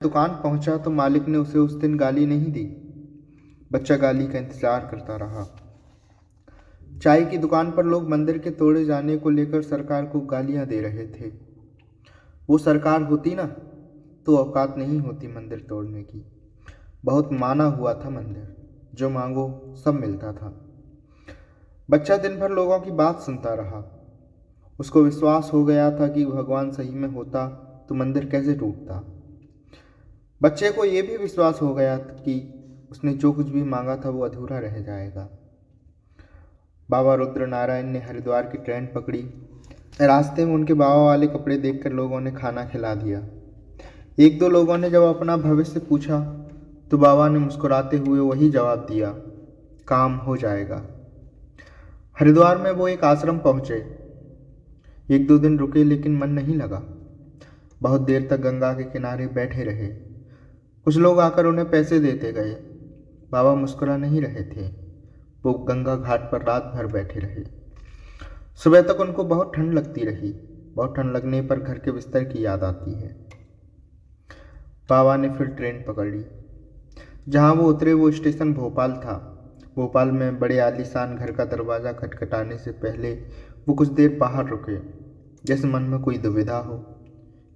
दुकान पहुंचा तो मालिक ने उसे उस दिन गाली नहीं दी। बच्चा गाली का इंतजार करता रहा। चाय की दुकान पर लोग मंदिर के तोड़े जाने को लेकर सरकार को गालियां दे रहे थे। वो सरकार होती ना तो औकात नहीं होती मंदिर तोड़ने की। बहुत माना हुआ था मंदिर, जो मांगो सब मिलता था। बच्चा दिन भर लोगों की बात सुनता रहा। उसको विश्वास हो गया था कि भगवान सही में होता तो मंदिर कैसे टूटता। बच्चे को यह भी विश्वास हो गया कि उसने जो कुछ भी मांगा था वो अधूरा रह जाएगा। बाबा रुद्र नारायण ने हरिद्वार की ट्रेन पकड़ी। रास्ते में उनके बाबा वाले कपड़े देखकर लोगों ने खाना खिला दिया। एक दो लोगों ने जब अपना भविष्य पूछा तो बाबा ने मुस्कुराते हुए वही जवाब दिया, काम हो जाएगा। हरिद्वार में वो एक आश्रम पहुंचे। एक दो दिन रुके लेकिन मन नहीं लगा। बहुत देर तक गंगा के किनारे बैठे रहे। कुछ लोग आकर उन्हें पैसे देते गए। बाबा मुस्कुरा नहीं रहे थे। वो गंगा घाट पर रात भर बैठे रहे। सुबह तक उनको बहुत ठंड लगती रही। बहुत ठंड लगने पर घर के बिस्तर की याद आती है। बाबा ने फिर ट्रेन पकड़ ली। जहाँ वो उतरे वो स्टेशन भोपाल था। भोपाल में बड़े आलीशान घर का दरवाज़ा खटखटाने से पहले वो कुछ देर बाहर रुके, जैसे मन में कोई दुविधा हो।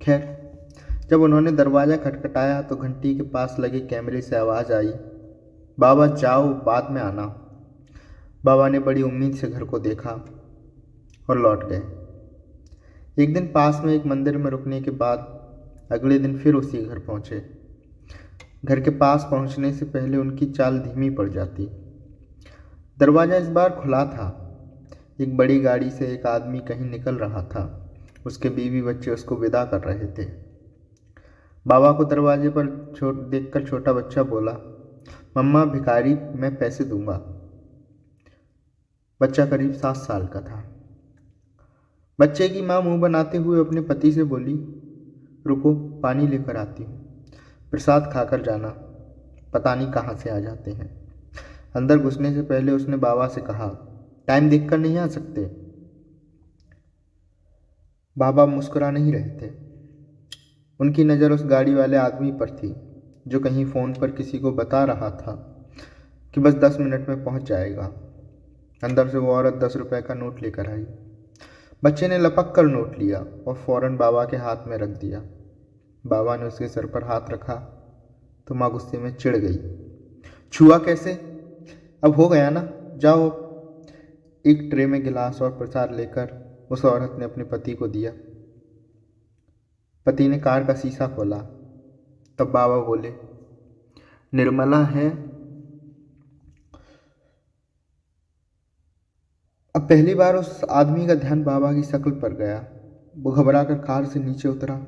खैर, जब उन्होंने दरवाज़ा खटखटाया तो घंटी के पास लगे कैमरे से आवाज़ आई, बाबा जाओ, बाद में आना। बाबा ने बड़ी उम्मीद से घर को देखा और लौट गए। एक दिन पास में एक मंदिर में रुकने के बाद अगले दिन फिर उसी घर पहुंचे। घर के पास पहुंचने से पहले उनकी चाल धीमी पड़ जाती। दरवाज़ा इस बार खुला था। एक बड़ी गाड़ी से एक आदमी कहीं निकल रहा था। उसके बीवी बच्चे उसको विदा कर रहे थे। बाबा को दरवाजे पर देखकर छोटा बच्चा बोला, मम्मा भिखारी, मैं पैसे दूंगा। बच्चा करीब 7 साल का था। बच्चे की माँ मुंह बनाते हुए अपने पति से बोली, रुको, पानी लेकर आती हूँ, प्रसाद खाकर जाना, पता नहीं कहाँ से आ जाते हैं। अंदर घुसने से पहले उसने बाबा से कहा, टाइम देखकर नहीं आ सकते? बाबा मुस्कुरा नहीं रहे थे। उनकी नज़र उस गाड़ी वाले आदमी पर थी जो कहीं फ़ोन पर किसी को बता रहा था कि बस 10 मिनट में पहुंच जाएगा। अंदर से वो औरत 10 रुपए का नोट लेकर आई। बच्चे ने लपक कर नोट लिया और फौरन बाबा के हाथ में रख दिया। बाबा ने उसके सर पर हाथ रखा तो माँ गुस्से में चिढ़ गई, छुआ कैसे? अब हो गया ना, जाओ। एक ट्रे में गिलास और प्रसाद लेकर उस औरत ने अपने पति को दिया। पति ने कार का शीशा खोला। तब बाबा बोले, निर्मला है? अब पहली बार उस आदमी का ध्यान बाबा की शक्ल पर गया। वो घबराकर कार से नीचे उतरा।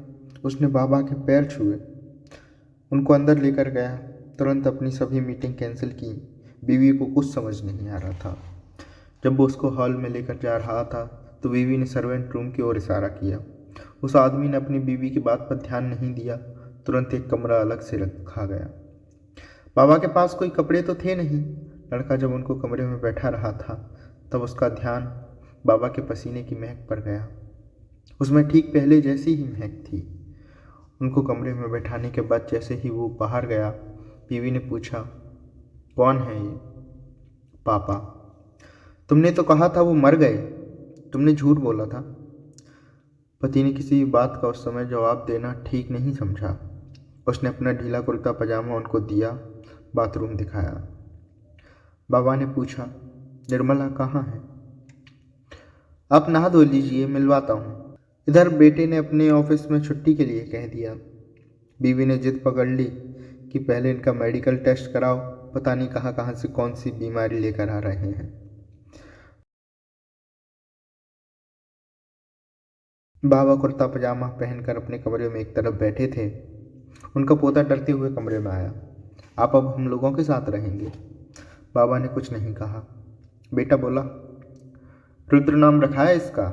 उसने बाबा के पैर छुए, उनको अंदर लेकर गया। तुरंत अपनी सभी मीटिंग कैंसिल की। बीवी को कुछ समझ नहीं आ रहा था। जब वो उसको हॉल में लेकर जा रहा था तो बीवी ने सर्वेंट रूम की ओर इशारा किया। उस आदमी ने अपनी बीवी की बात पर ध्यान नहीं दिया। तुरंत एक कमरा अलग से रखा गया। बाबा के पास कोई कपड़े तो थे नहीं। लड़का जब उनको कमरे में बैठा रहा था तब उसका ध्यान बाबा के पसीने की महक पर गया। उसमें ठीक पहले जैसी ही महक थी। उनको कमरे में बैठाने के बाद जैसे ही वो बाहर गया, बीवी ने पूछा, कौन है ये? पापा। तुमने तो कहा था वो मर गए, तुमने झूठ बोला था। पति ने किसी बात का उस समय जवाब देना ठीक नहीं समझा। उसने अपना ढीला कुर्ता पजामा उनको दिया, बाथरूम दिखाया। बाबा ने पूछा, निर्मला कहाँ है? आप नहा धो लीजिए, मिलवाता हूँ। इधर बेटे ने अपने ऑफिस में छुट्टी के लिए कह दिया। बीवी ने जिद पकड़ ली कि पहले इनका मेडिकल टेस्ट कराओ, पता नहीं कहाँ कहाँ से कौन सी बीमारी लेकर आ रहे हैं। बाबा कुर्ता पजामा पहनकर अपने कमरे में एक तरफ बैठे थे। उनका पोता डरते हुए कमरे में आया। आप अब हम लोगों के साथ रहेंगे। बाबा ने कुछ नहीं कहा। बेटा बोला, रुद्र नाम रखा है इसका?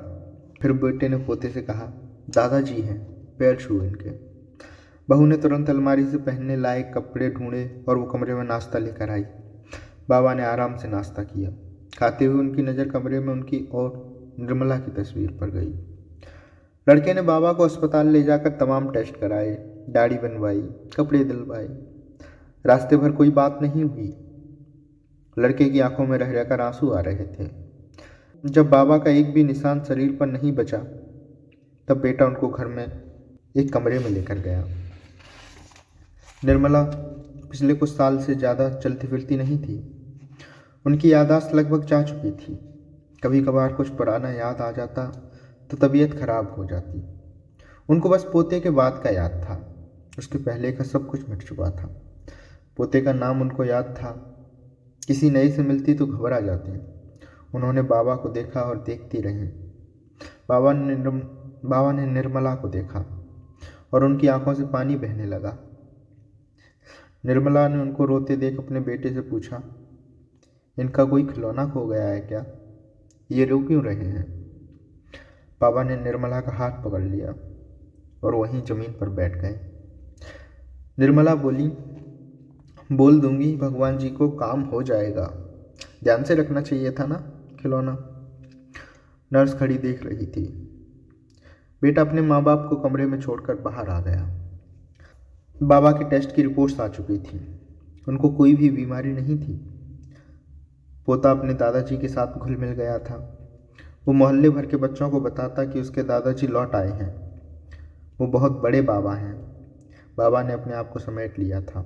फिर बेटे ने पोते से कहा, दादाजी हैं, पैर छुए इनके। बहू ने तुरंत अलमारी से पहनने लायक कपड़े ढूंढे और वो कमरे में नाश्ता लेकर आई। बाबा ने आराम से नाश्ता किया। खाते हुए उनकी नज़र कमरे में उनकी और निर्मला की तस्वीर पर गई। लड़के ने बाबा को अस्पताल ले जाकर तमाम टेस्ट कराए। दाढ़ी बनवाई, कपड़े दिलवाए। रास्ते भर कोई बात नहीं हुई। लड़के की आंखों में रह रहकर आंसू आ रहे थे। जब बाबा का एक भी निशान शरीर पर नहीं बचा, तब बेटा उनको घर में एक कमरे में लेकर गया। निर्मला पिछले कुछ साल से ज़्यादा चलती फिरती नहीं थी। उनकी याददाश्त लगभग जा चुकी थी। कभी कभार कुछ पुराना याद आ जाता तो तबीयत खराब हो जाती। उनको बस पोते के बाद का याद था। उसके पहले का सब कुछ मिट चुका था। पोते का नाम उनको याद था। किसी नई से मिलती तो घबरा जाते। उन्होंने बाबा को देखा और देखती रही। बाबा ने निर्मला को देखा और उनकी आंखों से पानी बहने लगा। निर्मला ने उनको रोते देख अपने बेटे से पूछा, इनका कोई खिलौना खो गया है क्या? ये रो क्यों रहे हैं? बाबा ने निर्मला का हाथ पकड़ लिया और वहीं जमीन पर बैठ गए। निर्मला बोली, बोल दूंगी भगवान जी को, काम हो जाएगा। ध्यान से रखना चाहिए था ना खिलौना। नर्स खड़ी देख रही थी। बेटा अपने माँ बाप को कमरे में छोड़कर बाहर आ गया। बाबा के टेस्ट की रिपोर्ट्स आ चुकी थी। उनको कोई भी बीमारी नहीं थी। पोता अपने दादाजी के साथ घुल मिल गया था। वो मोहल्ले भर के बच्चों को बताता कि उसके दादाजी लौट आए हैं। वो बहुत बड़े बाबा हैं। बाबा ने अपने आप को समेट लिया था।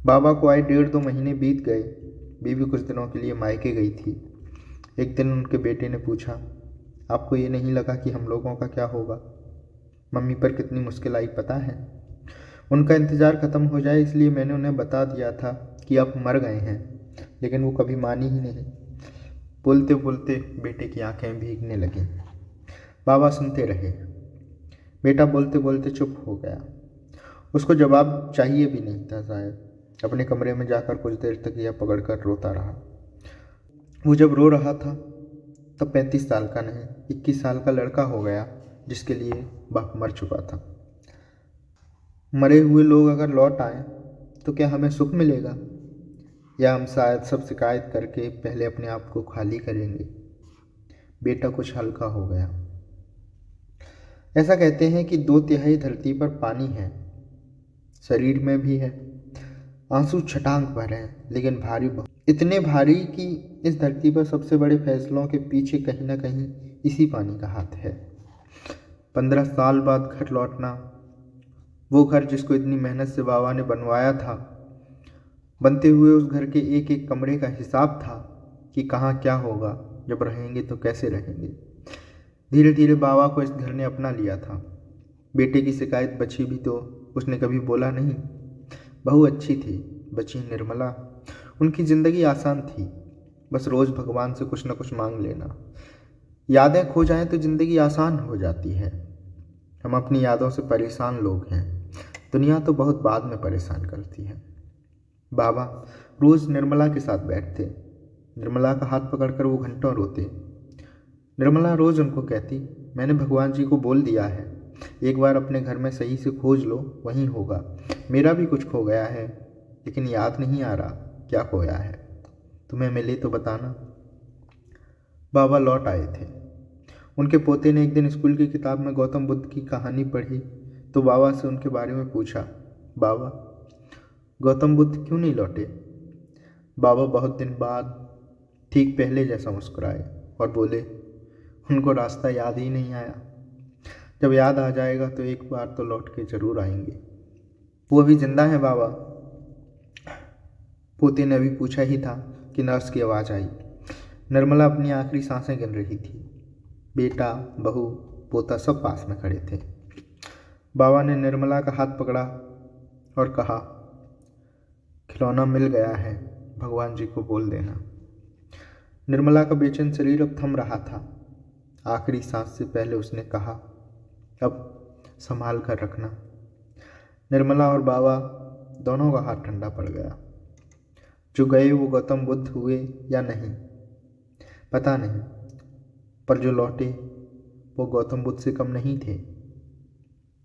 बाबा को आए 1.5-2 महीने बीत गए। बीवी कुछ दिनों के लिए मायके गई थी। एक दिन उनके बेटे ने पूछा, आपको ये नहीं लगा कि हम लोगों का क्या होगा? मम्मी पर कितनी मुश्किल आई पता है? उनका इंतज़ार ख़त्म हो जाए इसलिए मैंने उन्हें बता दिया था कि आप मर गए हैं, लेकिन वो कभी मानी ही नहीं। बोलते बोलते बेटे की आंखें भीगने लगीं। बाबा सुनते रहे। बेटा बोलते बोलते चुप हो गया। उसको जवाब चाहिए भी नहीं था शायद। अपने कमरे में जाकर कुछ देर तक यह पकड़कर रोता रहा। वो जब रो रहा था तब 35 साल का नहीं 21 साल का लड़का हो गया, जिसके लिए बाप मर चुका था। मरे हुए लोग अगर लौट आए तो क्या हमें सुख मिलेगा, या हम शायद सब शिकायत करके पहले अपने आप को खाली करेंगे? बेटा कुछ हल्का हो गया। ऐसा कहते हैं कि 2/3 धरती पर पानी है, शरीर में भी है। आंसू छटांग भर हैं, लेकिन भारी बहुत, इतने भारी कि इस धरती पर सबसे बड़े फैसलों के पीछे कहीं ना कहीं इसी पानी का हाथ है। 15 साल बाद घर लौटना, वो घर जिसको इतनी मेहनत से बाबा ने बनवाया था। बनते हुए उस घर के एक एक कमरे का हिसाब था कि कहाँ क्या होगा, जब रहेंगे तो कैसे रहेंगे। धीरे धीरे बाबा को इस घर ने अपना लिया था। बेटे की शिकायत बची भी तो उसने कभी बोला नहीं। बहू अच्छी थी, बची निर्मला। उनकी ज़िंदगी आसान थी, बस रोज़ भगवान से कुछ न कुछ मांग लेना। यादें खो जाएं तो ज़िंदगी आसान हो जाती है। हम अपनी यादों से परेशान लोग हैं। दुनिया तो बहुत बाद में परेशान करती है। बाबा रोज़ निर्मला के साथ बैठते। निर्मला का हाथ पकड़कर वो घंटों रोते। निर्मला रोज़ उनको कहती, मैंने भगवान जी को बोल दिया है, एक बार अपने घर में सही से खोज लो, वहीं होगा। मेरा भी कुछ खो गया है, लेकिन याद नहीं आ रहा क्या खोया है। तुम्हें मिले तो बताना। बाबा लौट आए थे। उनके पोते ने एक दिन स्कूल की किताब में गौतम बुद्ध की कहानी पढ़ी तो बाबा से उनके बारे में पूछा, बाबा गौतम बुद्ध क्यों नहीं लौटे? बाबा बहुत दिन बाद ठीक पहले जैसा मुस्कुराए और बोले, उनको रास्ता याद ही नहीं आया। जब याद आ जाएगा तो एक बार तो लौट के जरूर आएंगे। वो अभी जिंदा है बाबा? पोते ने अभी पूछा ही था कि नर्स की आवाज़ आई। निर्मला अपनी आखिरी सांसें गिन रही थी। बेटा, बहू, पोता सब पास में खड़े थे। बाबा ने निर्मला का हाथ पकड़ा और कहा, खिलौना मिल गया है, भगवान जी को बोल देना। निर्मला का बेचैन शरीर अब थम रहा था। आखिरी सांस से पहले उसने कहा, अब संभाल कर रखना। निर्मला और बाबा दोनों का हाथ ठंडा पड़ गया। जो गए वो गौतम बुद्ध हुए या नहीं पता नहीं, पर जो लौटे वो गौतम बुद्ध से कम नहीं थे।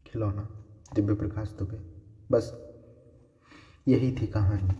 खिलौना, दिव्य प्रकाश दुबे। बस यही थी कहानी।